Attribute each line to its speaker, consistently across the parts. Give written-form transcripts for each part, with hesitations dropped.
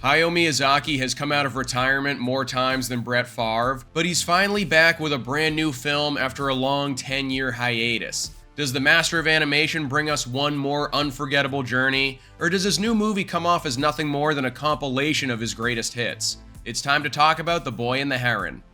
Speaker 1: Hayao Miyazaki has come out of retirement more times than Brett Favre, but he's finally back with a brand new film after a long 10-year hiatus. Does the master of animation bring us one more unforgettable journey, or does his new movie come off as nothing more than a compilation of his greatest hits? It's time to talk about The Boy and the Heron.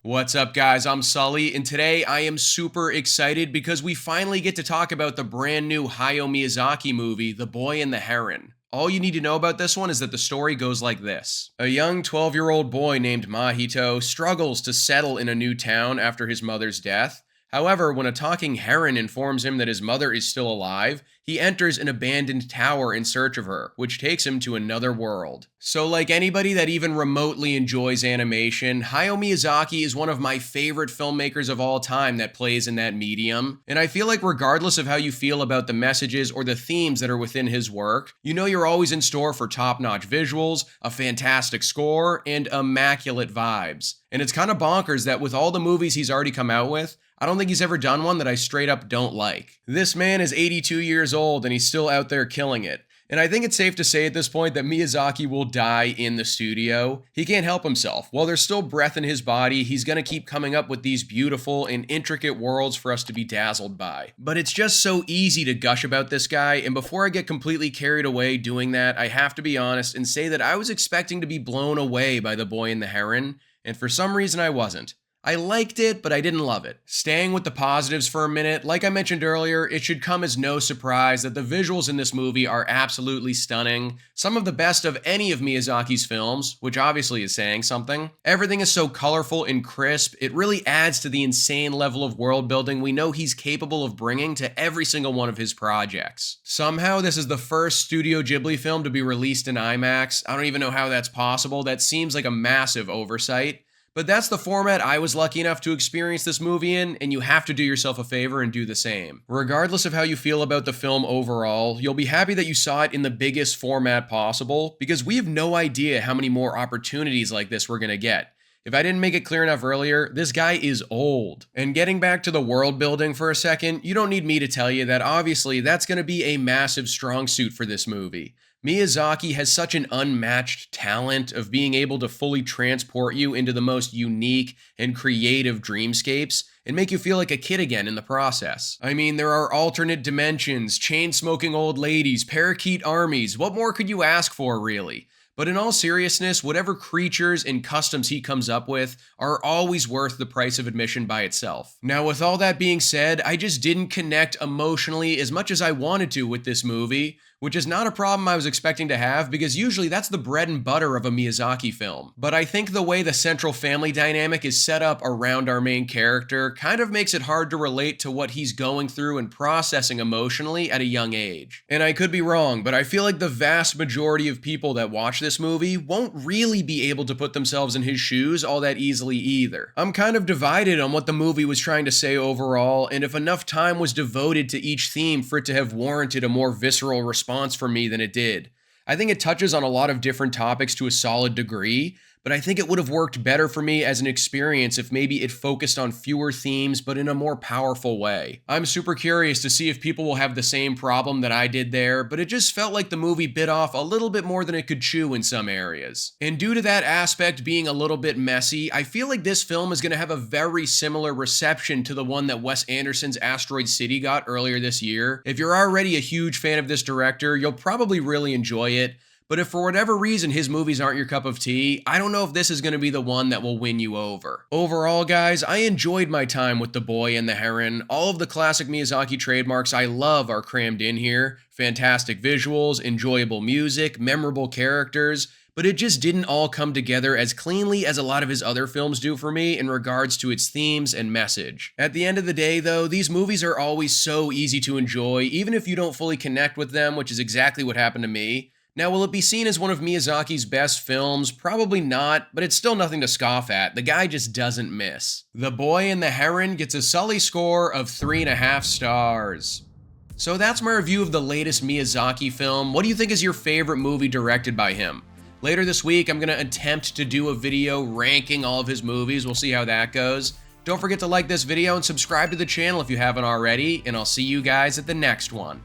Speaker 1: What's up, guys? I'm Sully, and today I am super excited because we finally get to talk about the brand new Hayao Miyazaki movie, The Boy and the Heron. All you need to know about this one is that the story goes like this. A young 12-year-old boy named Mahito struggles to settle in a new town after his mother's death. However, when a talking heron informs him that his mother is still alive, he enters an abandoned tower in search of her, which takes him to another world. So like anybody that even remotely enjoys animation, Hayao Miyazaki is one of my favorite filmmakers of all time that plays in that medium. And I feel like regardless of how you feel about the messages or the themes that are within his work, you know you're always in store for top-notch visuals, a fantastic score, and immaculate vibes. And it's kind of bonkers that with all the movies he's already come out with, I don't think he's ever done one that I straight up don't like. This man is 82 years old and he's still out there killing it. And I think it's safe to say at this point that Miyazaki will die in the studio. He can't help himself. While there's still breath in his body, he's gonna keep coming up with these beautiful and intricate worlds for us to be dazzled by. But it's just so easy to gush about this guy, and before I get completely carried away doing that, I have to be honest and say that I was expecting to be blown away by The Boy and the Heron, and for some reason I wasn't. I liked it, but I didn't love it. Staying with the positives for a minute, like I mentioned earlier, it should come as no surprise that the visuals in this movie are absolutely stunning. Some of the best of any of Miyazaki's films, which obviously is saying something. Everything is so colorful and crisp, it really adds to the insane level of world building we know he's capable of bringing to every single one of his projects. Somehow, this is the first Studio Ghibli film to be released in IMAX. I don't even know how that's possible. That seems like a massive oversight. But that's the format I was lucky enough to experience this movie in, and you have to do yourself a favor and do the same. Regardless of how you feel about the film overall, you'll be happy that you saw it in the biggest format possible, because we have no idea how many more opportunities like this we're gonna get. If I didn't make it clear enough earlier, this guy is old. And getting back to the world building for a second, you don't need me to tell you that obviously that's gonna be a massive strong suit for this movie. Miyazaki has such an unmatched talent of being able to fully transport you into the most unique and creative dreamscapes and make you feel like a kid again in the process. I mean, there are alternate dimensions, chain-smoking old ladies, parakeet armies. What more could you ask for, really? But in all seriousness, whatever creatures and customs he comes up with are always worth the price of admission by itself. Now, with all that being said, I just didn't connect emotionally as much as I wanted to with this movie, which is not a problem I was expecting to have because usually that's the bread and butter of a Miyazaki film. But I think the way the central family dynamic is set up around our main character kind of makes it hard to relate to what he's going through and processing emotionally at a young age. And I could be wrong, but I feel like the vast majority of people that watch this movie won't really be able to put themselves in his shoes all that easily either. I'm kind of divided on what the movie was trying to say overall, and if enough time was devoted to each theme for it to have warranted a more visceral response for me than it did. I think it touches on a lot of different topics to a solid degree, but I think it would have worked better for me as an experience if maybe it focused on fewer themes but in a more powerful way. I'm super curious to see if people will have the same problem that I did there, but it just felt like the movie bit off a little bit more than it could chew in some areas. And due to that aspect being a little bit messy, I feel like this film is going to have a very similar reception to the one that Wes Anderson's Asteroid City got earlier this year. If you're already a huge fan of this director, you'll probably really enjoy it. But if for whatever reason his movies aren't your cup of tea, I don't know if this is going to be the one that will win you over. Overall, guys, I enjoyed my time with The Boy and the Heron. All of the classic Miyazaki trademarks I love are crammed in here. Fantastic visuals, enjoyable music, memorable characters, but it just didn't all come together as cleanly as a lot of his other films do for me in regards to its themes and message. At the end of the day, though, these movies are always so easy to enjoy, even if you don't fully connect with them, which is exactly what happened to me. Now, will it be seen as one of Miyazaki's best films? Probably not, but it's still nothing to scoff at. The guy just doesn't miss. The Boy and the Heron gets a Sully score of 3.5 stars. So that's my review of the latest Miyazaki film. What do you think is your favorite movie directed by him? Later this week, I'm going to attempt to do a video ranking all of his movies. We'll see how that goes. Don't forget to like this video and subscribe to the channel if you haven't already, and I'll see you guys at the next one.